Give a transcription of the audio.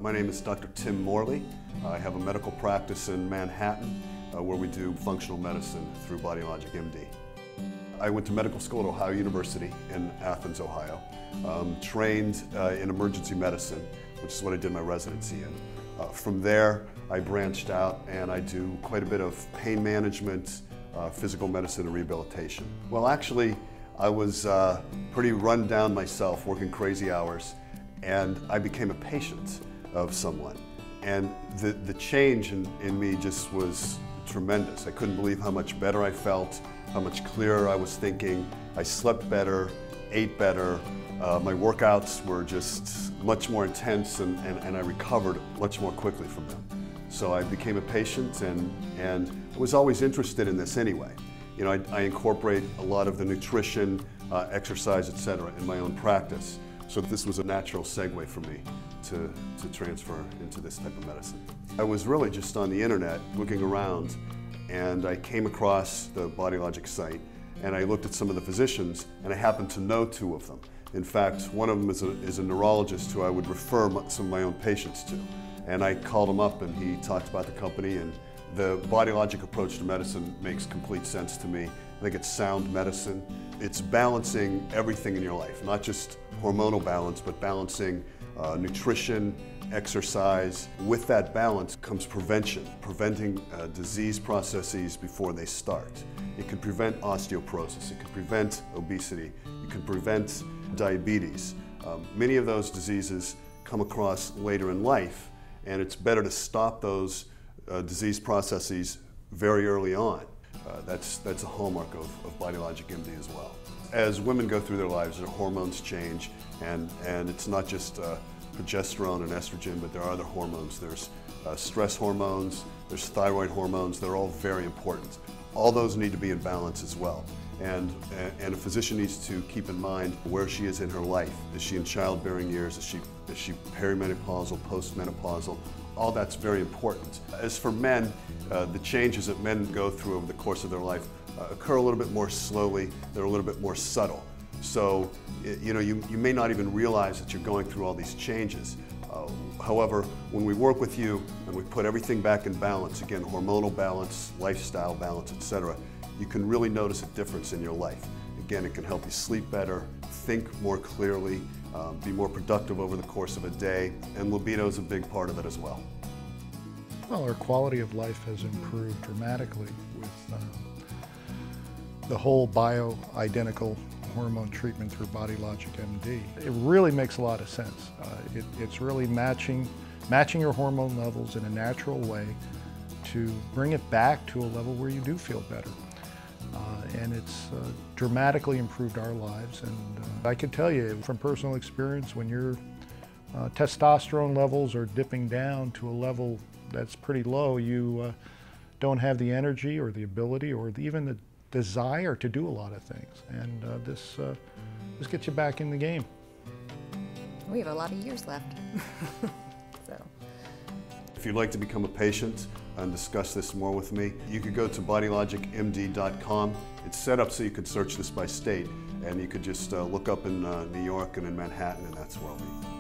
My name is Dr. Tim Morley. I have a medical practice in Manhattan where we do functional medicine through BodyLogic MD. I went to medical school at Ohio University in Athens, Ohio. Trained in emergency medicine, which is what I did my residency in. From there, I branched out and I do quite a bit of pain management, physical medicine and rehabilitation. Well, actually, I was pretty run down myself, working crazy hours, and I became a patient of someone. And the change in me just was tremendous. I couldn't believe how much better I felt, how much clearer I was thinking. I slept better, ate better. My workouts were just much more intense and I recovered much more quickly from them. So I became a patient and was always interested in this anyway. You know, I incorporate a lot of the nutrition, exercise, etc. in my own practice. So this was a natural segue for me to transfer into this type of medicine. I was really just on the internet looking around and I came across the BodyLogic site and I looked at some of the physicians and I happened to know two of them. In fact, one of them is a neurologist who I would refer some of my own patients to. And I called him up and he talked about the company, and the BodyLogic approach to medicine makes complete sense to me. I think it's sound medicine. It's balancing everything in your life, not just hormonal balance, but balancing nutrition, exercise. With that balance comes prevention, preventing disease processes before they start. It can prevent osteoporosis, it can prevent obesity, it can prevent diabetes. Many of those diseases come across later in life, and it's better to stop those disease processes very early on. That's a hallmark of BodyLogic MD as well. As women go through their lives, their hormones change, and it's not just progesterone and estrogen, but there are other hormones. There's stress hormones, there's thyroid hormones. They're all very important. All those need to be in balance as well. And a physician needs to keep in mind where she is in her life. Is she in childbearing years? Is she perimenopausal, postmenopausal? All that's very important. As for men, the changes that men go through over the course of their life occur a little bit more slowly. They're a little bit more subtle. So, you know, you may not even realize that you're going through all these changes. However, when we work with you and we put everything back in balance, again, hormonal balance, lifestyle balance, etc., you can really notice a difference in your life. Again, it can help you sleep better, think more clearly, be more productive over the course of a day, and libido is a big part of it as well. Well, our quality of life has improved dramatically with the whole bioidentical hormone treatment through BodyLogic MD. It really makes a lot of sense. It's really matching your hormone levels in a natural way to bring it back to a level where you do feel better. And it's dramatically improved our lives. And I can tell you from personal experience, when your testosterone levels are dipping down to a level that's pretty low, you don't have the energy or the ability or even the desire to do a lot of things. And this gets you back in the game. We have a lot of years left. So. If you'd like to become a patient and discuss this more with me, you could go to bodylogicmd.com. It's set up so you could search this by state, and you could just look up in New York and in Manhattan, and that's where I'll be.